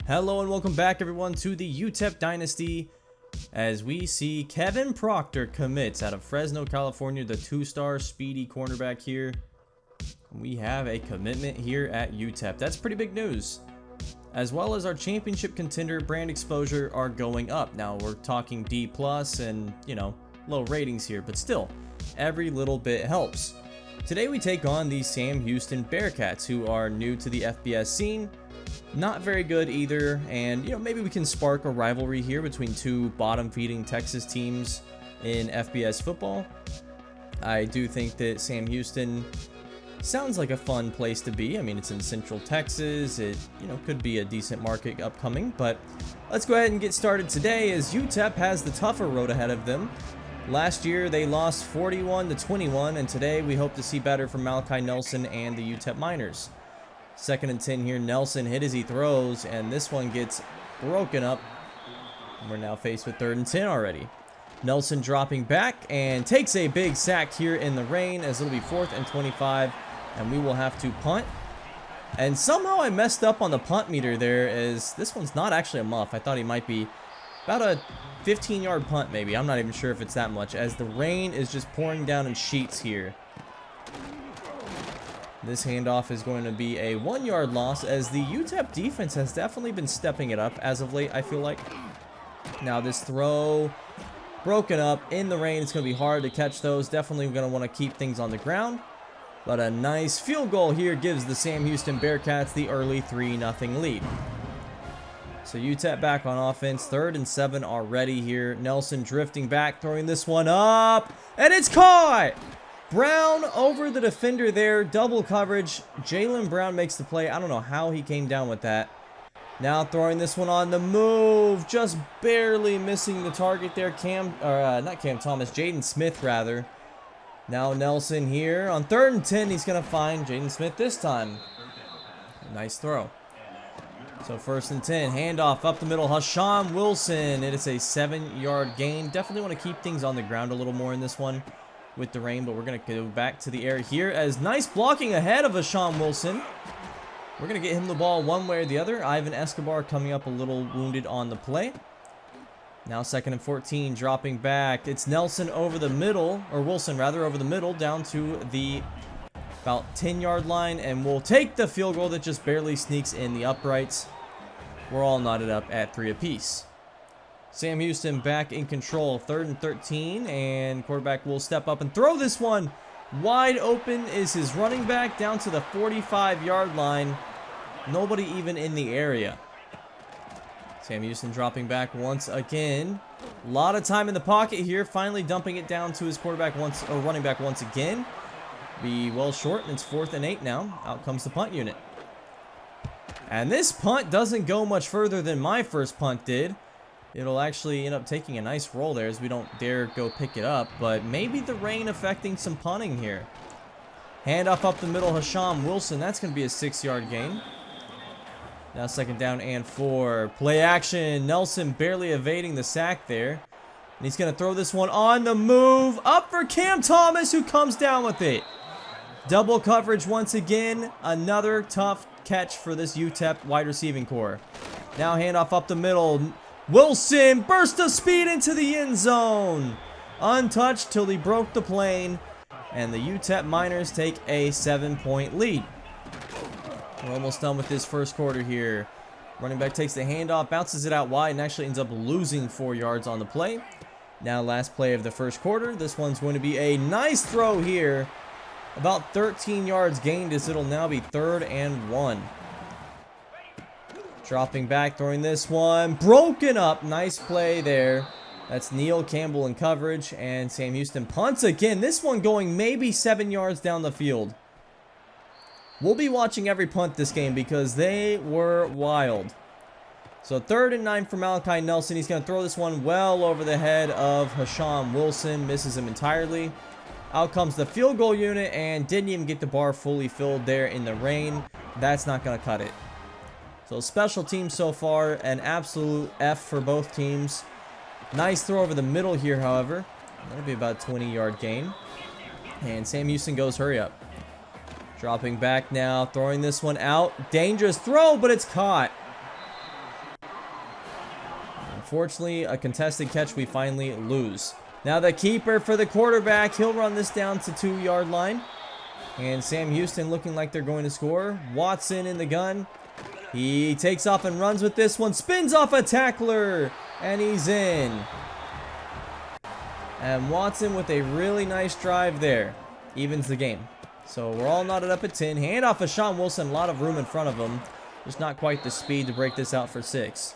Hello and welcome back everyone to the UTEP Dynasty as we see Kevin Proctor commits out of Fresno, California, the 2-star speedy cornerback here. We have a commitment here at UTEP. That's pretty big news. As well as our championship contender brand exposure are going up. Now we're talking D+ and, low ratings here, but still, every little bit helps. Today we take on the Sam Houston Bearcats, who are new to the FBS scene. Not very good either, and maybe we can spark a rivalry here between two bottom-feeding Texas teams in FBS football. I do think that Sam Houston sounds like a fun place to be. I mean, it's in Central Texas. It could be a decent market upcoming, but let's go ahead and get started today as UTEP has the tougher road ahead of them. Last year they lost 41-21, and today we hope to see better from Malachi Nelson and the UTEP Miners. 2nd and 10 here. Nelson hit as he throws, and this one gets broken up. We're now faced with 3rd and 10 already. Nelson dropping back and takes a big sack here in the rain as it'll be 4th and 25, and we will have to punt. And somehow I messed up on the punt meter there, as this one's not actually a muff. I thought he might be about a 15-yard punt maybe. I'm not even sure if it's that much, as the rain is just pouring down in sheets here. This handoff is going to be a 1-yard loss, as the UTEP defense has definitely been stepping it up as of late, I feel like. Now this throw broken up in the rain. It's going to be hard to catch those. Definitely going to want to keep things on the ground. But a nice field goal here gives the Sam Houston Bearcats the early 3-0 lead. So UTEP back on offense. 3rd and 7 already here. Nelson drifting back, throwing this one up, and it's caught! Brown over the defender there, double coverage. Jalen Brown makes the play. I don't know how he came down with that. Now throwing this one on the move, just barely missing the target there. Jaden Smith rather. Now Nelson here on 3rd and 10. He's going to find Jaden Smith this time. Nice throw. So 1st and 10, handoff up the middle. Hashawn Wilson. It is a 7-yard gain. Definitely want to keep things on the ground a little more in this one with the rain, but we're going to go back to the air here as nice blocking ahead of Hashawn Wilson. We're going to get him the ball one way or the other. Ivan Escobar coming up a little wounded on the play. Now 2nd and 14, dropping back. It's Nelson over the middle, or Wilson rather, over the middle down to the about 10-yard line, and we'll take the field goal that just barely sneaks in the uprights. We're all knotted up at 3 apiece. Sam Houston back in control. 3rd and 13, and quarterback will step up and throw this one. Wide open is his running back down to the 45-yard line. Nobody even in the area. Sam Houston dropping back once again. A lot of time in the pocket here. Finally dumping it down to his running back once again. Be well short, and it's 4th and 8 now. Out comes the punt unit. And this punt doesn't go much further than my first punt did. It'll actually end up taking a nice roll there as we don't dare go pick it up, but maybe the rain affecting some punting here. Handoff up the middle, Hashawn Wilson. That's going to be a 6-yard gain. Now 2nd down and 4. Play action. Nelson barely evading the sack there. And he's going to throw this one on the move. Up for Cam Thomas, who comes down with it. Double coverage once again. Another tough catch for this UTEP wide receiving core. Now handoff up the middle. Wilson, burst of speed into the end zone. Untouched till he broke the plane. And the UTEP Miners take a 7-point lead. We're almost done with this first quarter here. Running back takes the handoff, bounces it out wide, and actually ends up losing 4 yards on the play. Now last play of the first quarter. This one's going to be a nice throw here. About 13 yards gained as it'll now be 3rd and 1. Dropping back, throwing this one. Broken up. Nice play there. That's Neil Campbell in coverage. And Sam Houston punts again. This one going maybe 7 yards down the field. We'll be watching every punt this game because they were wild. So 3rd and 9 for Malachi Nelson. He's going to throw this one well over the head of Hashawn Wilson. Misses him entirely. Out comes the field goal unit and didn't even get the bar fully filled there in the rain. That's not going to cut it. So special teams so far, an absolute F for both teams. Nice throw over the middle here, however. That'll be about a 20-yard gain. And Sam Houston goes hurry up. Dropping back now, throwing this one out. Dangerous throw, but it's caught. Unfortunately, a contested catch we finally lose. Now the keeper for the quarterback. He'll run this down to 2-yard line. And Sam Houston looking like they're going to score. Watson in the gun. He takes off and runs with this one. Spins off a tackler. And he's in. And Watson with a really nice drive there. Evens the game. So we're all knotted up at 10. Handoff of Sean Wilson. A lot of room in front of him. Just not quite the speed to break this out for 6.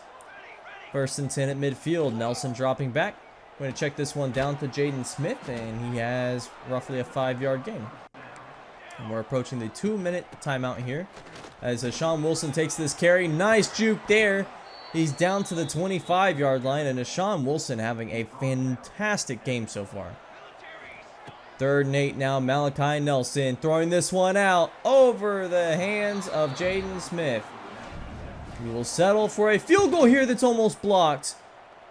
1st and 10 at midfield. Nelson dropping back. We're going to check this one down to Jaden Smith. And he has roughly a 5-yard gain. And we're approaching the 2-minute timeout here. As Sean Wilson takes this carry. Nice juke there. He's down to the 25-yard line. And Sean Wilson having a fantastic game so far. 3rd and 8 now. Malachi Nelson throwing this one out over the hands of Jaden Smith. We will settle for a field goal here that's almost blocked.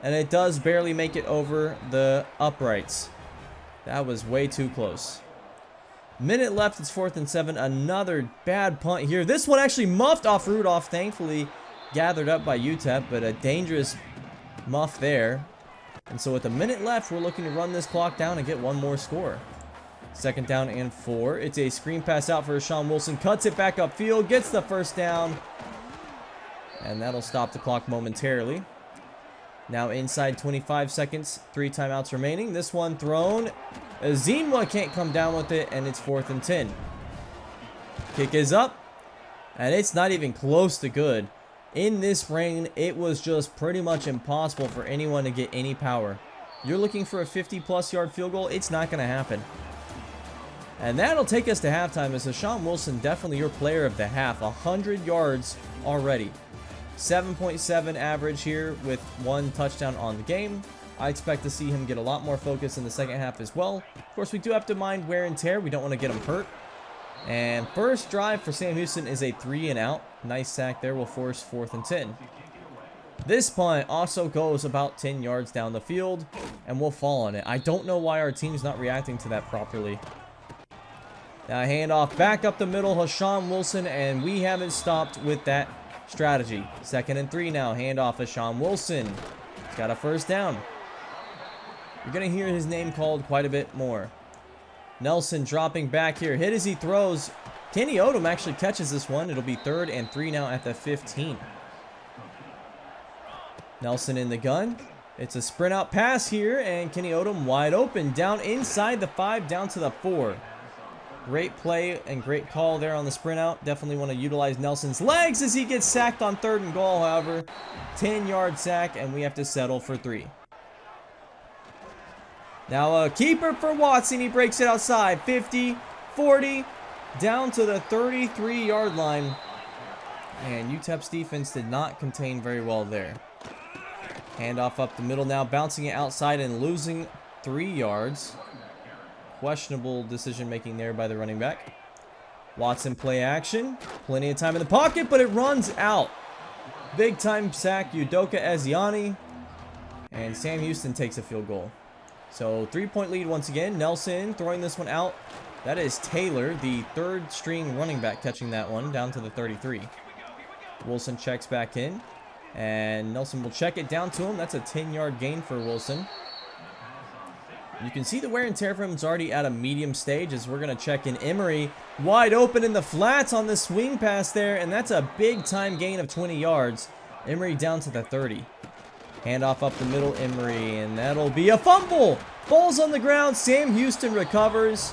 And it does barely make it over the uprights. That was way too close. Minute left. It's 4th and 7. Another bad punt here. This one actually muffed off Rudolph. Thankfully gathered up by UTEP. But a dangerous muff there. And so with a minute left, we're looking to run this clock down and get one more score. 2nd down and 4. It's a screen pass out for Sean Wilson. Cuts it back upfield. Gets the 1st down. And that'll stop the clock momentarily. Now inside 25 seconds. 3 timeouts remaining. This one thrown. Azimwa can't come down with it. And it's 4th and 10. Kick is up. And it's not even close to good. In this rain, it was just pretty much impossible for anyone to get any power. You're looking for a 50-plus yard field goal. It's not going to happen. And that'll take us to halftime as Sean Wilson, definitely your player of the half. 100 yards already. 7.7 average here with 1 touchdown on the game. I expect to see him get a lot more focus in the second half as well. Of course, we do have to mind wear and tear. We don't want to get him hurt. And first drive for Sam Houston is a 3 and out. Nice sack there will force 4th and 10. This punt also goes about 10 yards down the field and we'll fall on it. I don't know why our team's not reacting to that properly. Now handoff back up the middle, Hashawn Wilson, and we haven't stopped with that strategy. 2nd and 3 now. Handoff Hashawn Wilson. He's got a 1st down. You're going to hear his name called quite a bit more. Nelson dropping back here. Hit as he throws. Kenny Odom actually catches this one. It'll be 3rd and 3 now at the 15. Nelson in the gun. It's a sprint out pass here, and Kenny Odom wide open. Down inside the 5, down to the 4. Great play and great call there on the sprint out. Definitely want to utilize Nelson's legs as he gets sacked on 3rd and goal, however. 10-yard sack, and we have to settle for 3. Now a keeper for Watson. He breaks it outside. 50, 40, down to the 33-yard line. And UTEP's defense did not contain very well there. Handoff up the middle now, bouncing it outside and losing 3 yards. Questionable decision making there by the running back. Watson play action. Plenty of time in the pocket, but it runs out. Big time sack, Udoka Eziani. And Sam Houston takes a field goal. So 3-point lead once again. Nelson throwing this one out. That is Taylor, the 3rd string running back, catching that one down to the 33. Wilson checks back in. And Nelson will check it down to him. That's a 10-yard gain for Wilson. You can see the wear and tear from him is already at a medium stage as we're going to check in Emery. Wide open in the flats on the swing pass there. And that's a big time gain of 20 yards. Emery down to the 30. Handoff up the middle, Emery. And that'll be a fumble. Ball's on the ground. Sam Houston recovers.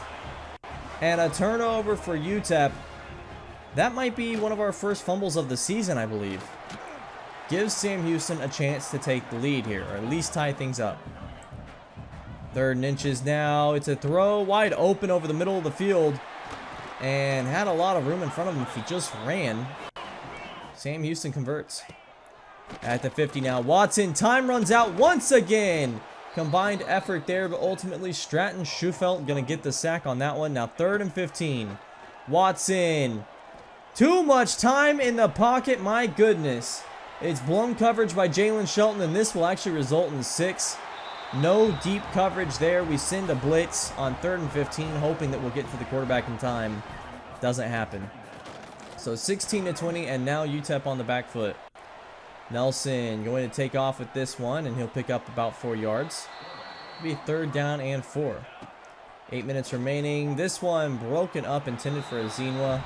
And a turnover for UTEP. That might be one of our first fumbles of the season, I believe. Gives Sam Houston a chance to take the lead here, or at least tie things up. 3rd and inches now. It's a throw wide open over the middle of the field. And had a lot of room in front of him if he just ran. Sam Houston converts. At the 50 now. Watson, time runs out once again. Combined effort there, but ultimately Stratton Schufelt going to get the sack on that one. Now 3rd and 15. Watson. Too much time in the pocket, my goodness. It's blown coverage by Jalen Shelton, and this will actually result in 6. No deep coverage there. We send a blitz on 3rd and 15, hoping that we'll get to the quarterback in time. Doesn't happen. So 16-20, and now UTEP on the back foot. Nelson going to take off with this one, and he'll pick up about 4 yards. It'll be 3rd down and 4. 8 minutes remaining. This one broken up, intended for Azinwa.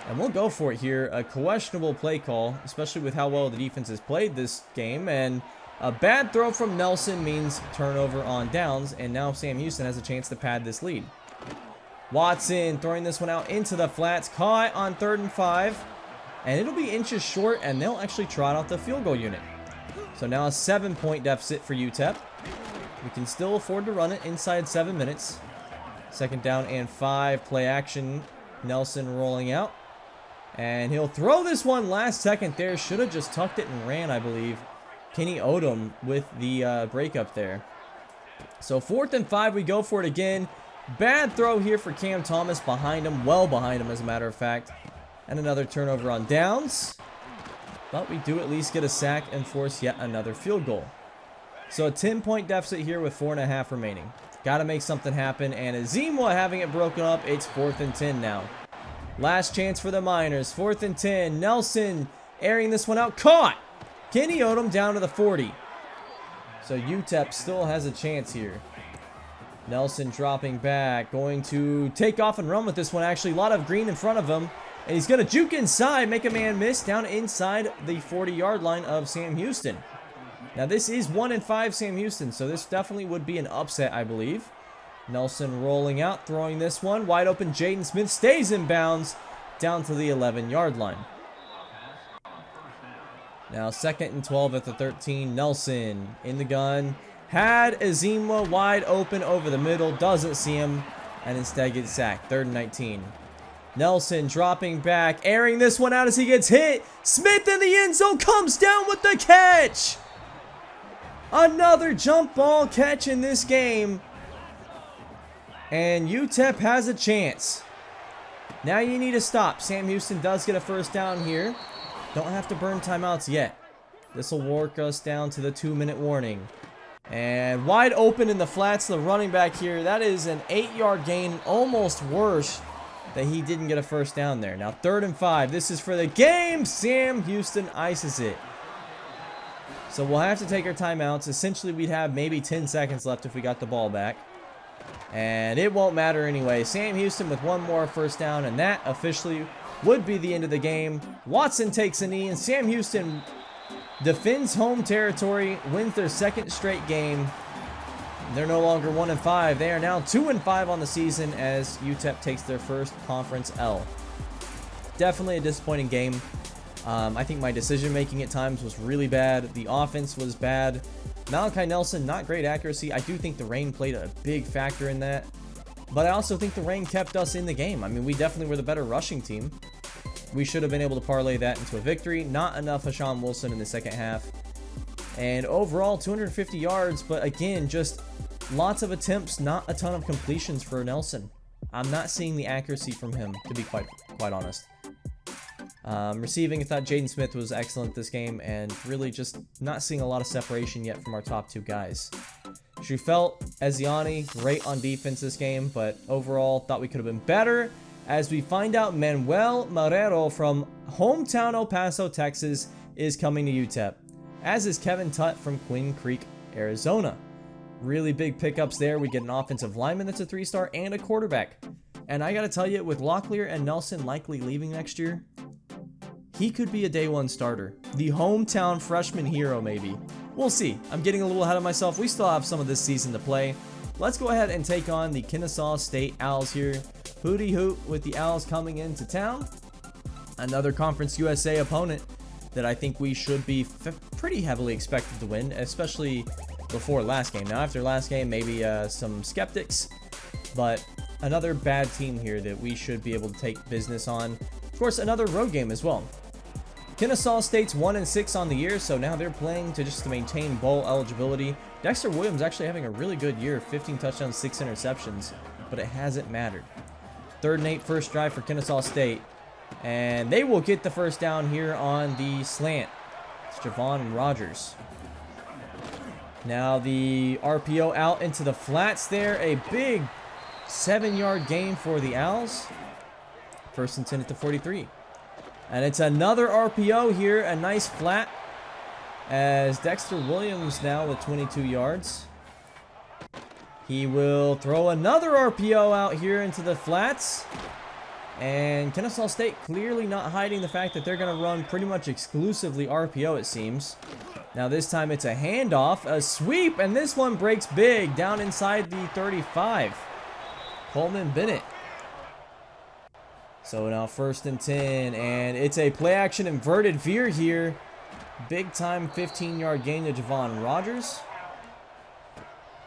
And we'll go for it here. A questionable play call, especially with how well the defense has played this game. And a bad throw from Nelson means turnover on downs. And now Sam Houston has a chance to pad this lead. Watson throwing this one out into the flats. Caught on 3rd and 5. And it'll be inches short, and they'll actually trot out the field goal unit. So now a 7-point deficit for UTEP. We can still afford to run it inside 7 minutes. 2nd down and 5. Play action. Nelson rolling out. And he'll throw this one last second there. Should have just tucked it and ran, I believe. Kenny Odom with the breakup there. So 4th and 5, we go for it again. Bad throw here for Cam Thomas behind him. Well behind him, as a matter of fact. And another turnover on downs. But we do at least get a sack and force yet another field goal. So a 10-point deficit here with 4.5 remaining. Got to make something happen. And Azinwa having it broken up. It's 4th and 10 now. Last chance for the Miners. 4th and 10. Nelson airing this one out. Caught! Kenny Odom down to the 40. So UTEP still has a chance here. Nelson dropping back. Going to take off and run with this one. Actually, a lot of green in front of him. And he's going to juke inside, make a man miss down inside the 40-yard line of Sam Houston. Now, this is 1 and 5 Sam Houston, so this definitely would be an upset, I believe. Nelson rolling out, throwing this one. Wide open, Jaden Smith stays in bounds down to the 11-yard line. Now, 2nd and 12 at the 13. Nelson in the gun. Had Azinwa wide open over the middle. Doesn't see him, and instead gets sacked. 3rd and 19. Nelson dropping back, airing this one out as he gets hit. Smith in the end zone, comes down with the catch. Another jump ball catch in this game. And UTEP has a chance. Now you need to stop. Sam Houston does get a 1st down here. Don't have to burn timeouts yet. This will work us down to the 2-minute warning. And wide open in the flats, the running back here. That is an 8-yard gain, almost worse that he didn't get a 1st down there. Now 3rd and 5. This is for the game. Sam Houston ices it. So we'll have to take our timeouts. Essentially, we'd have maybe 10 seconds left if we got the ball back. And it won't matter anyway. Sam Houston with one more 1st down, and that officially would be the end of the game. Watson takes a knee, and Sam Houston defends home territory, wins their 2nd straight game. They're no longer 1 and 5. They are now 2 and 5 on the season as UTEP takes their 1st conference L. Definitely a disappointing game. I think my decision making at times was really bad. The offense was bad. Malachi Nelson, not great accuracy. I do think the rain played a big factor in that. But I also think the rain kept us in the game. I mean, we definitely were the better rushing team. We should have been able to parlay that into a victory. Not enough Hashawn Wilson in the 2nd half. And overall, 250 yards. But again, just lots of attempts, not a ton of completions for Nelson. I'm not seeing the accuracy from him, to be quite honest. Receiving, I thought Jaden Smith was excellent this game, and really just not seeing a lot of separation yet from our top 2 guys. Shufelt, Eziani, great on defense this game, but overall thought we could have been better. As we find out, Manuel Marrero from hometown El Paso, Texas, is coming to UTEP, as is Kevin Tutt from Quinn Creek, Arizona. Really big pickups there. We get an offensive lineman that's a 3-star and a quarterback. And I gotta tell you, with Locklear and Nelson likely leaving next year, he could be a day 1 starter. The hometown freshman hero, maybe. We'll see. I'm getting a little ahead of myself. We still have some of this season to play. Let's go ahead and take on the Kennesaw State Owls here. Hootie hoot with the Owls coming into town. Another Conference USA opponent that I think we should be pretty heavily expected to win, especially before last game. Now, after last game, maybe some skeptics, but another bad team here that we should be able to take business on. Of course, another road game as well. Kennesaw State's 1 and 6 on the year, so now they're playing to maintain bowl eligibility. Dexter Williams actually having a really good year, 15 touchdowns, 6 interceptions, but it hasn't mattered. 3rd and 8, 1st drive for Kennesaw State, and they will get the 1st down here on the slant. It's Javon Rogers. Now the RPO out into the flats there, a big 7-yard gain for the Owls. 1st and 10 at the 43. And it's another RPO here, a nice flat as Dexter Williams now with 22 yards. He will throw another RPO out here into the flats. And Kennesaw State clearly not hiding the fact that they're going to run pretty much exclusively RPO, it seems. Now this time it's a handoff, a sweep, and this one breaks big down inside the 35. Coleman Bennett. So now 1st and 10, and it's a play action inverted veer here. Big time 15-yard gain to Javon Rogers.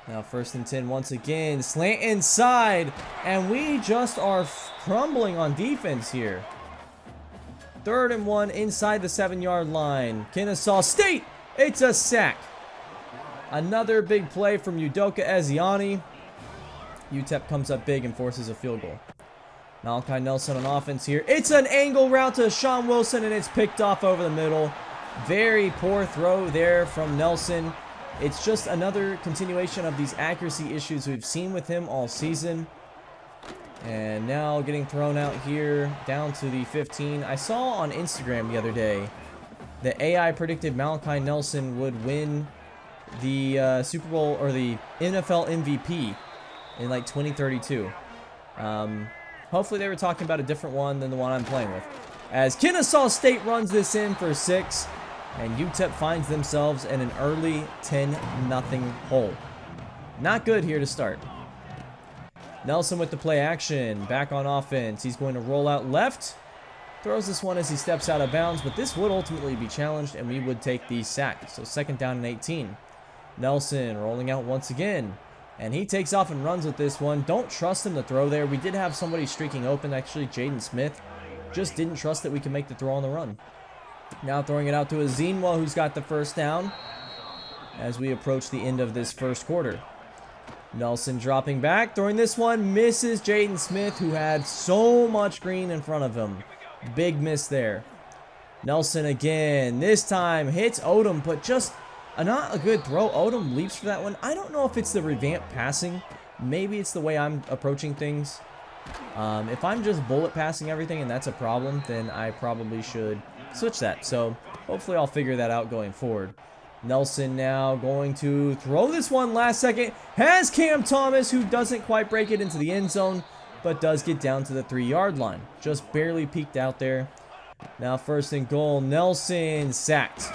Now 1st and 10 once again, slant inside, and we just are crumbling on defense here. 3rd and 1 inside the 7-yard line. Kennesaw State, it's a sack. Another big play from Udoka Ezeani. UTEP comes up big and forces a field goal. Malachi Nelson on offense here. It's an angle route to Sean Wilson, and it's picked off over the middle. Very poor throw there from Nelson. It's just another continuation of these accuracy issues we've seen with him all season. And now getting thrown out here down to the 15. I saw on Instagram the other day that AI predicted Malachi Nelson would win the Super Bowl or the NFL MVP in like 2032. Hopefully they were talking about a different one than the one I'm playing with. As Kennesaw State runs this in for 6. And UTEP finds themselves in an early 10-0 hole. Not good here to start. Nelson with the play action. Back on offense. He's going to roll out left. Throws this one as he steps out of bounds. But this would ultimately be challenged, and we would take the sack. So 2nd down and 18. Nelson rolling out once again. And he takes off and runs with this one. Don't trust him to throw there. We did have somebody streaking open, actually, Jaden Smith. Just didn't trust that we could make the throw on the run. Now throwing it out to Azinwa, who's got the 1st down as we approach the end of this 1st quarter. Nelson dropping back, throwing this one, misses Jaden Smith, who had so much green in front of him. Big miss there. Nelson again, this time hits Odom, but just not a good throw. Odom leaps for that one. I don't know if it's the revamped passing. Maybe it's the way I'm approaching things. If I'm just bullet passing everything and that's a problem, then I probably should switch that. So hopefully I'll figure that out going forward. Nelson now going to throw this one last second. Has Cam Thomas, who doesn't quite break it into the end zone, but does get down to the 3-yard line. Just barely peeked out there. Now 1st and goal. Nelson sacked.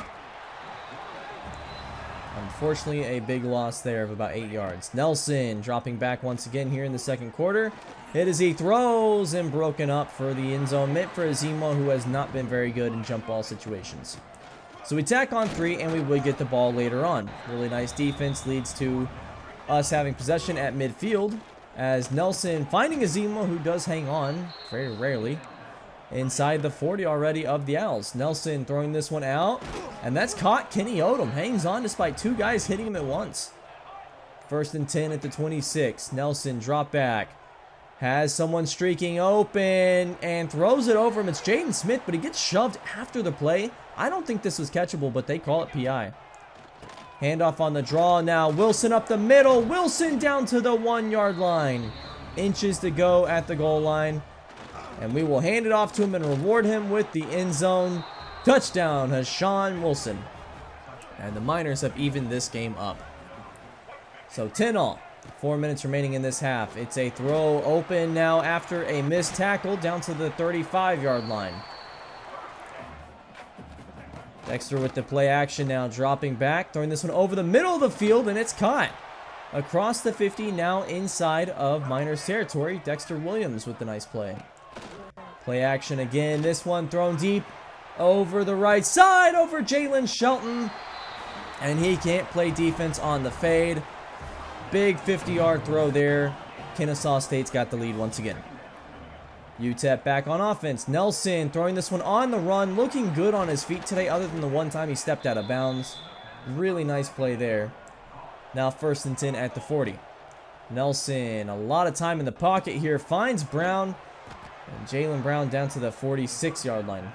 Unfortunately, a big loss there of about 8 yards. Nelson dropping back once again here in the 2nd quarter. Hit as he throws and broken up for the end zone mitt for Azima, who has not been very good in jump ball situations. So we tack on 3, and we would get the ball later on. Really nice defense leads to us having possession at midfield, as Nelson finding Azima, who does hang on very rarely, inside the 40 already of the Owls. Nelson throwing this one out, and that's caught. Kenny Odom hangs on despite 2 guys hitting him at once. 1st and 10 at the 26. Nelson drop back. Has someone streaking open and throws it over him. It's Jaden Smith, but he gets shoved after the play. I don't think this was catchable, but they call it PI. Handoff on the draw now. Wilson up the middle. Wilson down to the 1-yard line. Inches to go at the goal line. And we will hand it off to him and reward him with the end zone. Touchdown, Hashawn Wilson. And the Miners have evened this game up. So 10-all. 4 minutes remaining in this half. It's a throw open now after a missed tackle down to the 35-yard line. Dexter with the play action now, dropping back, throwing this one over the middle of the field, and it's caught. Across the 50, now inside of Miners territory. Dexter Williams with the nice play. Play action again. This one thrown deep over the right side, over Jalen Shelton. And he can't play defense on the fade. Big 50-yard throw there. Kennesaw State's got the lead once again. UTEP back on offense. Nelson throwing this one on the run. Looking good on his feet today, other than the one time he stepped out of bounds. Really nice play there. Now 1st and 10 at the 40. Nelson, a lot of time in the pocket here. Finds Brown. And Jalen Brown down to the 46-yard line.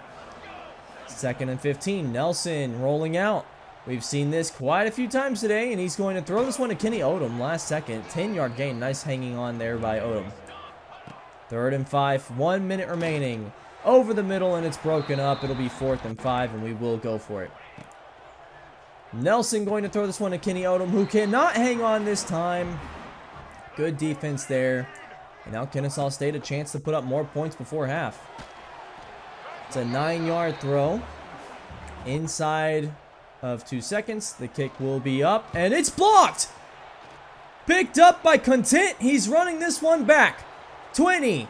2nd and 15. Nelson rolling out. We've seen this quite a few times today, and he's going to throw this one to Kenny Odom last second. 10-yard gain. Nice hanging on there by Odom. 3rd and 5. 1 minute remaining. Over the middle, and it's broken up. It'll be 4th and 5, and we will go for it. Nelson going to throw this one to Kenny Odom, who cannot hang on this time. Good defense there. And now Kennesaw State a chance to put up more points before half. It's a 9-yard throw. Inside of 2 seconds. The kick will be up. And it's blocked! Picked up by Content. He's running this one back. 20,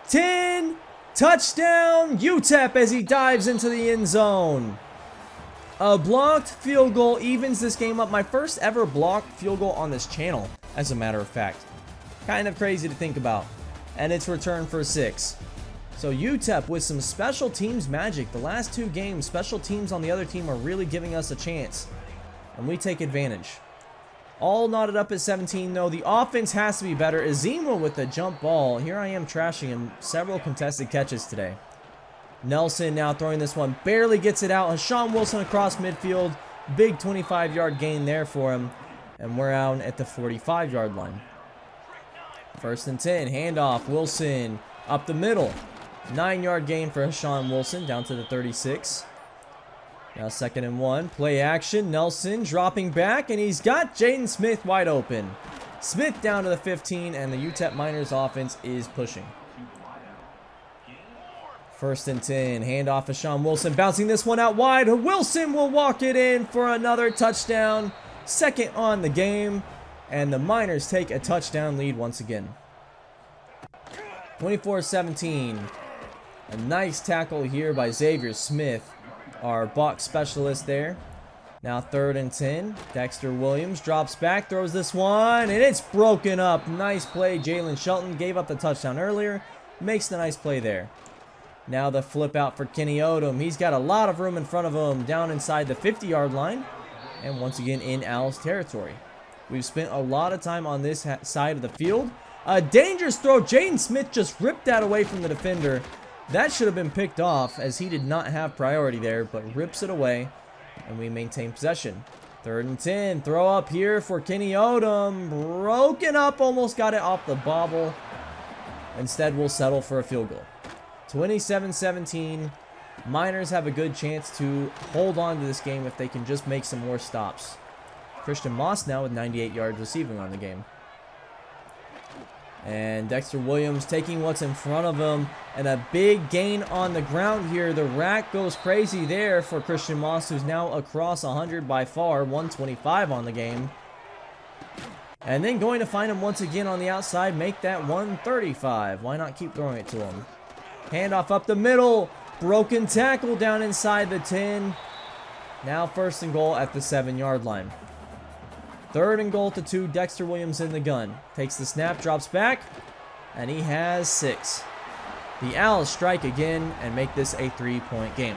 10, touchdown UTEP as he dives into the end zone. A blocked field goal evens this game up. My first ever blocked field goal on this channel, as a matter of fact. Kind of crazy to think about. And it's returned for 6. So UTEP with some special teams magic. The last 2 games, special teams on the other team are really giving us a chance. And we take advantage. All knotted up at 17 though. The offense has to be better. Azima with the jump ball. Here I am trashing him. Several contested catches today. Nelson now throwing this one. Barely gets it out. Hashawn Wilson across midfield. Big 25-yard gain there for him. And we're out at the 45-yard line. 1st and 10. Handoff. Wilson up the middle. 9-yard gain for Hashawn Wilson down to the 36. Now 2nd and 1. Play action. Nelson dropping back. And he's got Jaden Smith wide open. Smith down to the 15. And the UTEP Miners offense is pushing. 1st and 10. Handoff to Hashawn Wilson. Bouncing this one out wide. Wilson will walk it in for another touchdown. 2nd on the game. And the Miners take a touchdown lead once again. 24-17. A nice tackle here by Xavier Smith, our box specialist there. Now 3rd and 10. Dexter Williams drops back, throws this one, and it's broken up. Nice play. Jalen Shelton gave up the touchdown earlier. Makes the nice play there. Now the flip out for Kenny Odom. He's got a lot of room in front of him down inside the 50-yard line. And once again in Al's territory. We've spent a lot of time on this side of the field. A dangerous throw. Jaden Smith just ripped that away from the defender. That should have been picked off as he did not have priority there, but rips it away. And we maintain possession. 3rd and 10. Throw up here for Kenny Odom. Broken up. Almost got it off the bobble. Instead, we'll settle for a field goal. 27-17. Miners have a good chance to hold on to this game if they can just make some more stops. Christian Moss now with 98 yards receiving on the game. And Dexter Williams taking what's in front of him. And a big gain on the ground here. The rack goes crazy there for Christian Moss, who's now across 100 by far. 125 on the game. And then going to find him once again on the outside. Make that 135. Why not keep throwing it to him? Handoff up the middle. Broken tackle down inside the 10. Now 1st and goal at the 7-yard line. 3rd and goal to 2. Dexter Williams in the gun. Takes the snap, drops back, and he has 6. The Owls strike again and make this a 3-point game.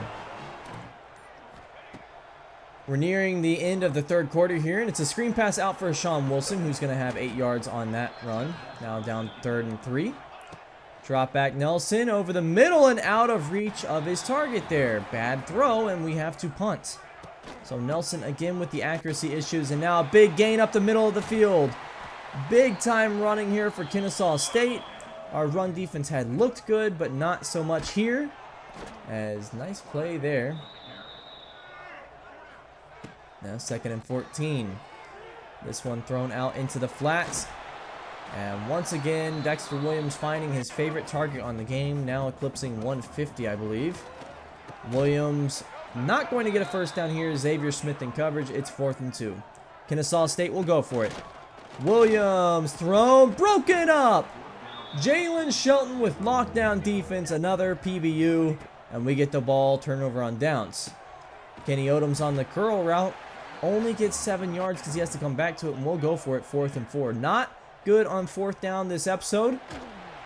We're nearing the end of the 3rd quarter here, and it's a screen pass out for Hashawn Wilson, who's going to have 8 yards on that run. Now down 3rd and 3. Drop back Nelson over the middle and out of reach of his target there. Bad throw, and we have to punt. So Nelson again with the accuracy issues, and now a big gain up the middle of the field. Big time running here for Kennesaw State. Our run defense had looked good, but not so much here. As nice play there. Now 2nd and 14. This one thrown out into the flats. And once again, Dexter Williams finding his favorite target on the game, now eclipsing 150, I believe. Williams not going to get a 1st down here. Xavier Smith in coverage. It's 4th and 2. Kennesaw State will go for it. Williams thrown, broken up. Jalen Shelton with lockdown defense, another PBU, and we get the ball, turnover on downs. Kenny Odom's on the curl route, only gets 7 yards because he has to come back to it, and we'll go for it. 4th and 4. Not good on 4th down this episode,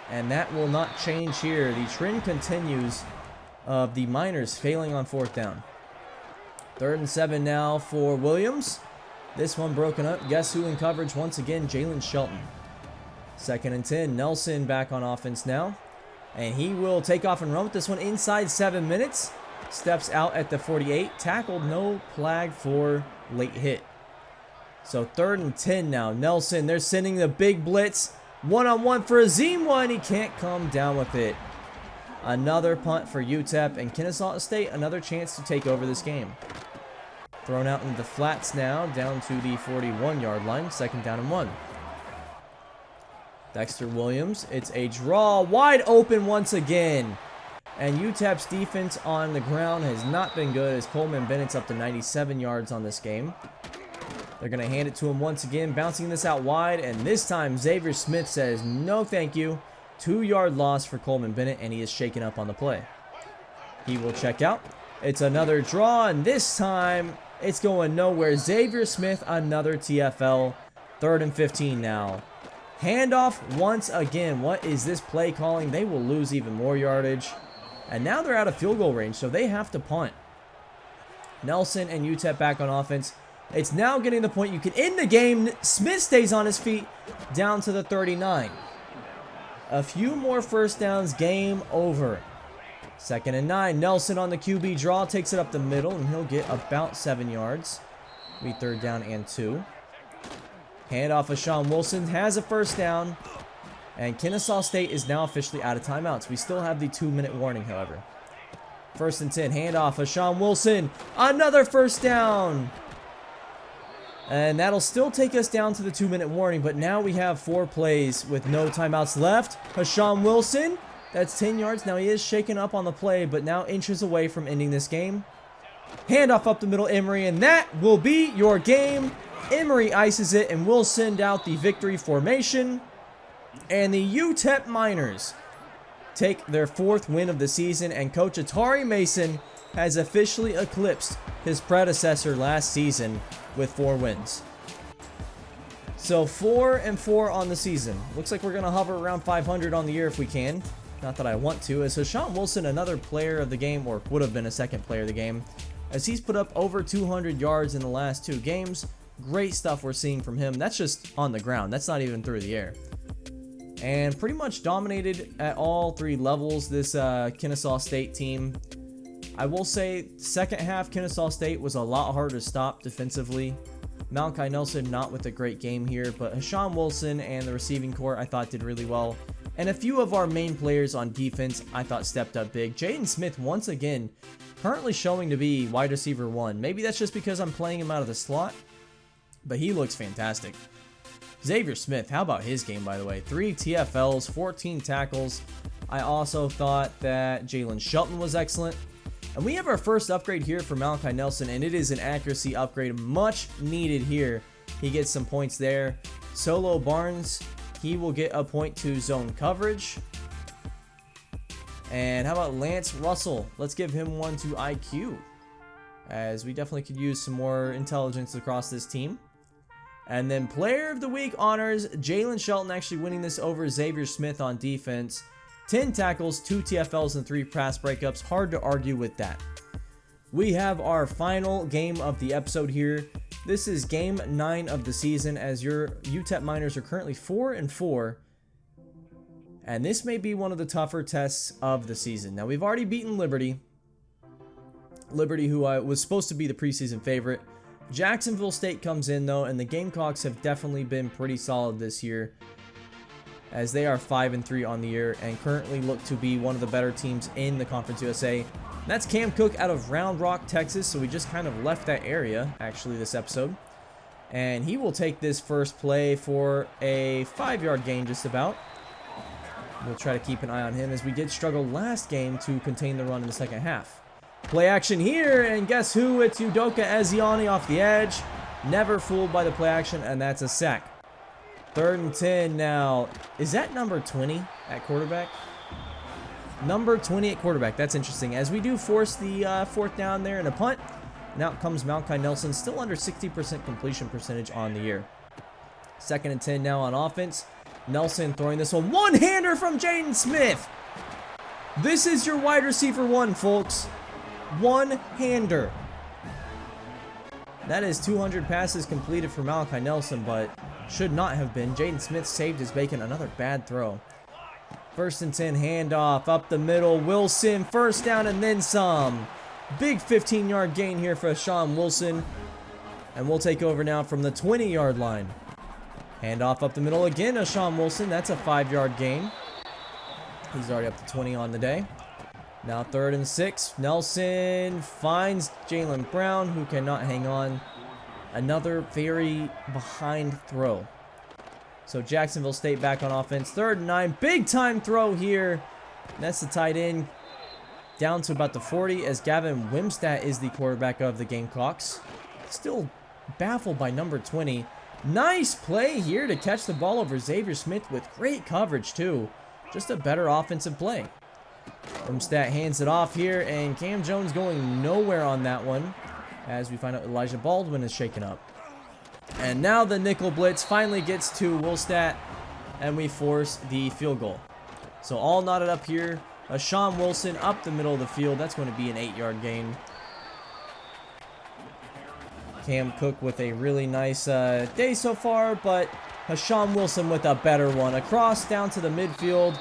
and that will not change here. The trend continues of the Miners failing on 4th down. 3rd and 7 now for Williams. This one broken up. Guess who in coverage once again? Jalen Shelton. 2nd and 10. Nelson back on offense now. And he will take off and run with this one inside 7 minutes. Steps out at the 48. Tackled, no flag for late hit. So 3rd and 10 now. Nelson, they're sending the big blitz. One-on-one for Azimwa, and he can't come down with it. Another punt for UTEP, and Kennesaw State another chance to take over this game. Thrown out into the flats now, down to the 41-yard line. 2nd down and 1. Dexter Williams. It's a draw. Wide open once again. And UTEP's defense on the ground has not been good as Coleman Bennett's up to 97 yards on this game. They're going to hand it to him once again, bouncing this out wide. And this time, Xavier Smith says, no thank you. 2-yard loss for Coleman Bennett, and he is shaken up on the play. He will check out. It's another draw, and this time, it's going nowhere. Xavier Smith, another TFL. 3rd and 15 now. Handoff once again. What is this play calling? They will lose even more yardage. And now they're out of field goal range, so they have to punt. Nelson and UTEP back on offense. It's now getting to the point you can end the game. Smith stays on his feet down to the 39. A few more first downs, game over. 2nd and 9. Nelson on the QB draw, takes it up the middle, and he'll get about 7 yards. Be 3rd down and 2. Handoff of Sean Wilson has a first down. And Kennesaw State is now officially out of timeouts. We still have the 2-minute warning, however. 1st and 10. Handoff of Sean Wilson. Another first down. And that'll still take us down to the 2-minute warning, but now we have 4 plays with no timeouts left. Hashawn Wilson, that's 10 yards. Now he is shaken up on the play, but now inches away from ending this game. Handoff up the middle, Emory, and that will be your game. Emory ices it and will send out the victory formation. And the UTEP Miners take their 4th win of the season, and Coach Atari Mason has officially eclipsed his predecessor last season with 4 wins. So 4-4 on the season. Looks like we're going to hover around 500 on the year if we can. Not that I want to, as Hashawn Wilson, another player of the game, or would have been a 2nd player of the game, as he's put up over 200 yards in the last 2 games. Great stuff we're seeing from him. That's just on the ground. That's not even through the air. And pretty much dominated at all 3 levels, this Kennesaw State team. I will say, 2nd half, Kennesaw State was a lot harder to stop defensively. Malachi Nelson not with a great game here, but Hashawn Wilson and the receiving corps I thought did really well. And a few of our main players on defense I thought stepped up big. Jaden Smith once again currently showing to be wide receiver 1. Maybe that's just because I'm playing him out of the slot, but he looks fantastic. Xavier Smith, how about his game, by the way? 3 TFLs, 14 tackles. I also thought that Jalen Shelton was excellent. And we have our first upgrade here for Malachi Nelson, and it is an accuracy upgrade, much needed here. He gets some points there. Solo Barnes, he will get a point to zone coverage. And how about Lance Russell? Let's give him one to IQ, as we definitely could use some more intelligence across this team. And then Player of the Week honors Jalen Shelton, actually winning this over Xavier Smith on defense. 10 tackles, 2 TFLs, and 3 pass breakups. Hard to argue with that. We have our final game of the episode here. This is game 9 of the season, as your UTEP Miners are currently 4-4. And this may be one of the tougher tests of the season. Now, we've already beaten Liberty. Liberty, who was supposed to be the preseason favorite. Jacksonville State comes in, though, and the Gamecocks have definitely been pretty solid this year, as they are 5-3 on the year and currently look to be one of the better teams in the Conference USA. That's Cam Cook out of Round Rock, Texas, so we just kind of left that area, actually, this episode. And he will take this first play for a 5-yard gain, just about. We'll try to keep an eye on him, as we did struggle last game to contain the run in the 2nd half. Play action here, and guess who? It's Udoka Ezeani off the edge. Never fooled by the play action, and that's a sack. 3rd and 10 now. Is that number 20 at quarterback? Number 20 at quarterback. That's interesting, as we do force the 4th down there and a punt. And out comes Malachi Nelson, still under 60% completion percentage on the year. 2nd and 10 now on offense. Nelson throwing this one-hander from Jaden Smith. This is your wide receiver 1, folks. One-hander. That is 200 passes completed for Malachi Nelson, but should not have been. Jaden Smith saved his bacon. Another bad throw. 1st and 10, handoff up the middle. Wilson, first down and then some. Big 15-yard gain here for Sean Wilson. And we'll take over now from the 20-yard line. Handoff up the middle again to Sean Wilson. That's a 5-yard gain. He's already up to 20 on the day. Now 3rd and 6. Nelson finds Jalen Brown, who cannot hang on. Another very behind throw. So Jacksonville State back on offense. 3rd and 9. Big time throw here. That's the tight end. Down to about the 40 as Gavin Wimstat is the quarterback of the Gamecocks. Still baffled by number 20. Nice play here to catch the ball over Xavier Smith with great coverage too. Just a better offensive play. Wimstat hands it off here, and Cam Jones going nowhere on that one as we find out Elijah Baldwin is shaken up. And now the nickel blitz finally gets to Wilstat, and we force the field goal. So all knotted up here. Sean Wilson up the middle of the field. That's going to be an 8-yard gain. Cam Cook with a really nice day so far, but Hashawn Wilson with a better one. Across down to the midfield,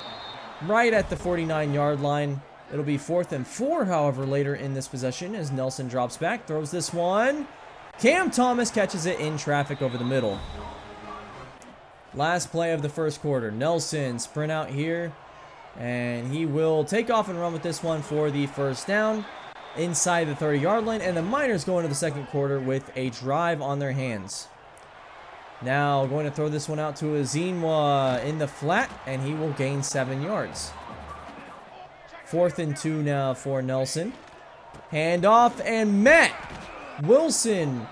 right at the 49-yard line. It'll be 4th and 4, however, later in this possession as Nelson drops back, throws this one. Cam Thomas catches it in traffic over the middle. Last play of the first quarter. Nelson sprint out here, and he will take off and run with this one for the first down inside the 30-yard line, and the Miners go into the second quarter with a drive on their hands. Now going to throw this one out to Azinwa in the flat, and he will gain 7 yards. 4th and 2 now for Nelson. Handoff, and Matt Wilson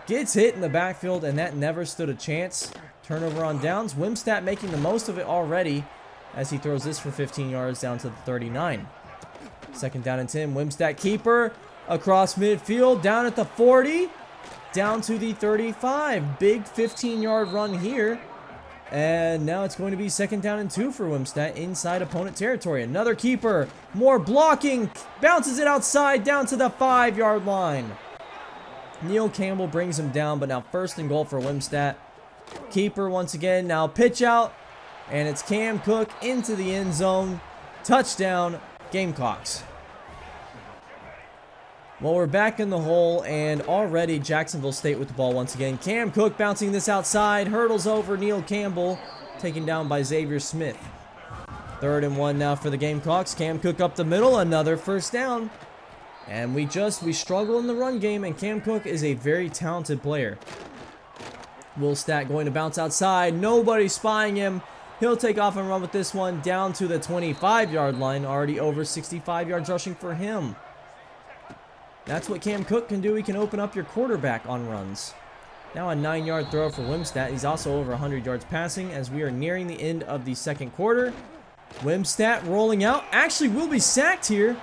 gets hit in the backfield, and that never stood a chance. Turnover on downs. Wimstat making the most of it already as he throws this for 15 yards down to the 39. 2nd down and 10. Wimstat keeper across midfield, down at the 40, down to the 35. Big 15-yard run here. And now it's going to be 2nd down and 2 for Wimstat inside opponent territory. Another keeper, more blocking, bounces it outside down to the 5-yard line. Neil Campbell brings him down, but now 1st and goal for Wimstat. Keeper once again, now pitch out, and it's Cam Cook into the end zone. Touchdown, Gamecocks. Well, we're back in the hole, and already Jacksonville State with the ball once again. Cam Cook bouncing this outside, hurdles over Neil Campbell, taken down by Xavier Smith. 3rd and 1 now for the Gamecocks. Cam Cook up the middle, another first down. And we struggle in the run game, and Cam Cook is a very talented player. Wilstat going to bounce outside, nobody spying him. He'll take off and run with this one down to the 25-yard line, already over 65 yards rushing for him. That's what Cam Cook can do. He can open up your quarterback on runs. Now a 9-yard throw for Wimstat. He's also over 100 yards passing as we are nearing the end of the second quarter. Wimstat rolling out. Actually will be sacked here,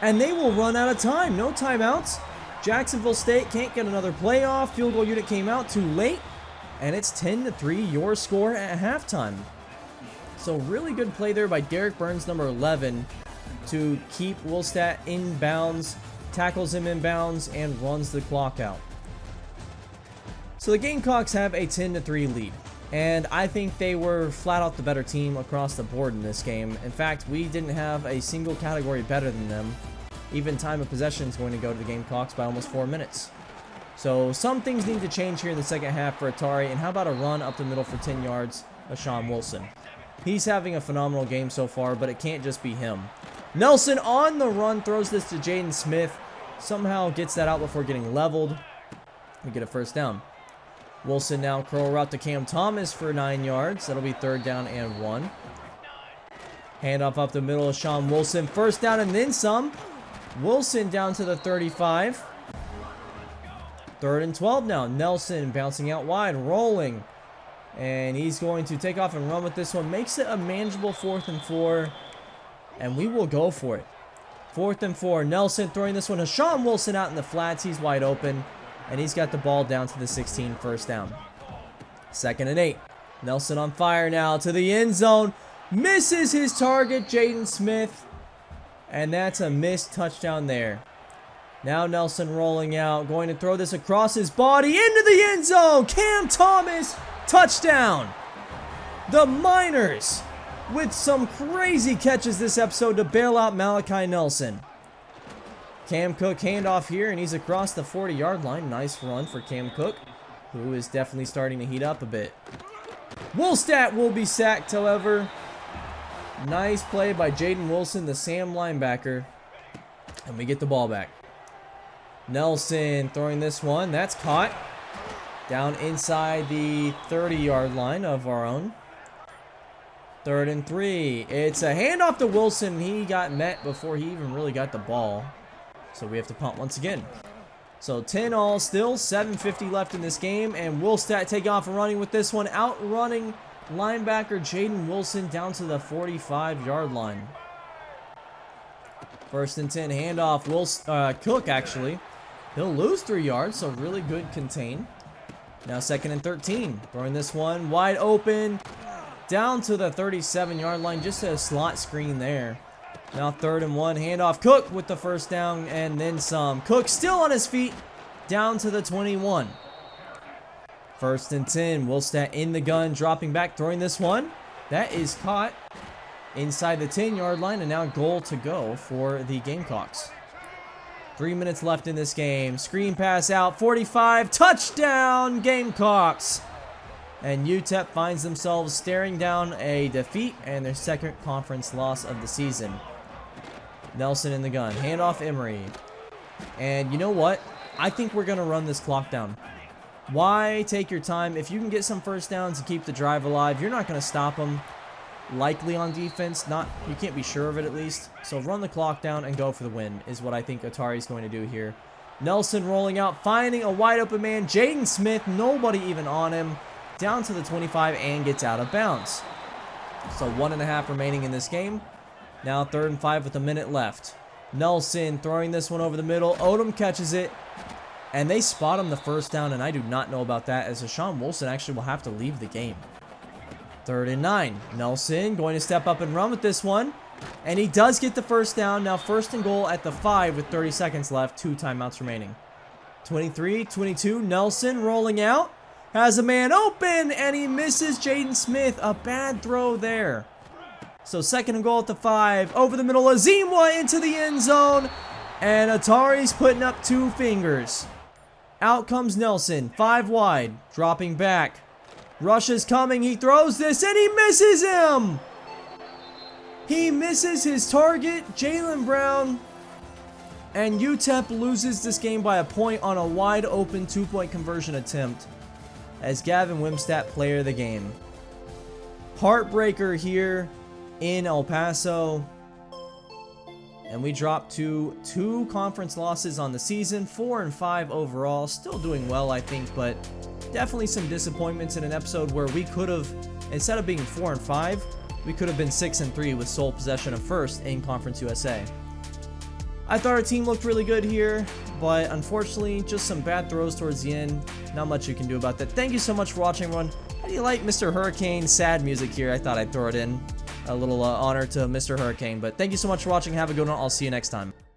and they will run out of time. No timeouts. Jacksonville State can't get another play off. Field goal unit came out too late, and it's 10-3, your score at halftime. So really good play there by Derek Burns, number 11, to keep Wilstat in bounds, tackles him in bounds, and runs the clock out. So the Gamecocks have a 10-3 lead, and I think they were flat out the better team across the board in this game. In fact, we didn't have a single category better than them. Even time of possession is going to go to the Gamecocks by almost 4 minutes. So some things need to change here in the second half for Atari, and how about a run up the middle for 10 yards of Sean Wilson? He's having a phenomenal game so far, but it can't just be him. Nelson on the run, throws this to Jaden Smith. Somehow gets that out before getting leveled. We get a first down. Wilson now curl route to Cam Thomas for 9 yards. That'll be 3rd down and 1. Handoff up the middle of Sean Wilson. First down and then some. Wilson down to the 35. 3rd and 12 now. Nelson bouncing out wide, rolling. And he's going to take off and run with this one. Makes it a manageable 4th and 4. And we will go for it. 4th and 4. Nelson throwing this one to Sean Wilson out in the flats. He's wide open. And he's got the ball down to the 16, first down. 2nd and 8. Nelson on fire now to the end zone. Misses his target, Jaden Smith. And that's a missed touchdown there. Now Nelson rolling out. Going to throw this across his body into the end zone. Cam Thomas, touchdown. The Miners with some crazy catches this episode to bail out Malachi Nelson. Cam Cook handoff here, and he's across the 40-yard line. Nice run for Cam Cook, who is definitely starting to heat up a bit. Wilstat will be sacked, however. Nice play by Jaden Wilson, the Sam linebacker. And we get the ball back. Nelson throwing this one. That's caught. Down inside the 30-yard line of our own. 3rd and 3. It's a handoff to Wilson. He got met before he even really got the ball. So we have to punt once again. So 10-all still. 7:50 left in this game. And Wilstat taking off and running with this one. Outrunning linebacker Jaden Wilson down to the 45-yard line. 1st and 10. Handoff. Cook, actually. He'll lose 3 yards. So really good contain. Now 2nd and 13. Throwing this one wide open. Down to the 37-yard line. Just a slot screen there. Now 3rd and 1. Handoff. Cook with the 1st down and then some. Cook still on his feet. Down to the 21. 1st and 10. Wilstat in the gun. Dropping back. Throwing this one. That is caught inside the 10-yard line. And now goal to go for the Gamecocks. 3 minutes left in this game. Screen pass out. 45. Touchdown Gamecocks. And UTEP finds themselves staring down a defeat and their 2nd conference loss of the season. Nelson in the gun. Handoff Emery. And you know what? I think we're going to run this clock down. Why take your time? If you can get some 1st downs and keep the drive alive, you're not going to stop them. Likely on defense. You can't be sure of it at least. So run the clock down and go for the win is what I think Atari's going to do here. Nelson rolling out, finding a wide open man. Jaden Smith, nobody even on him. Down to the 25 and gets out of bounds. So 1.5 remaining in this game. Now 3rd and 5 with a minute left. Nelson throwing this one over the middle. Odom catches it. And they spot him the 1st down, and I do not know about that, as Deshaun Wilson actually will have to leave the game. 3rd and 9. Nelson going to step up and run with this one. And he does get the 1st down. Now 1st and goal at the 5 with 30 seconds left. 2 timeouts remaining. 23-22. Nelson rolling out. Has a man open, and he misses Jaden Smith. A bad throw there. So 2nd and goal at the 5. Over the middle, Azimwa into the end zone. And Atari's putting up 2 fingers. Out comes Nelson. 5 wide. Dropping back. Rush is coming. He throws this, and he misses him. He misses his target, Jalen Brown. And UTEP loses this game by a point on a wide open 2-point conversion attempt. As Gavin Wimstat, player of the game. Heartbreaker here in El Paso. And we dropped to 2 conference losses on the season. 4 and 5 overall. Still doing well, I think, but definitely some disappointments in an episode where we could have, instead of being 4 and 5, we could have been 6 and 3 with sole possession of 1st in Conference USA. I thought our team looked really good here, but unfortunately, just some bad throws towards the end. Not much you can do about that. Thank you so much for watching, everyone. How do you like Mr. Hurricane's sad music here? I thought I'd throw it in. A little honor to Mr. Hurricane. But thank you so much for watching. Have a good one. I'll see you next time.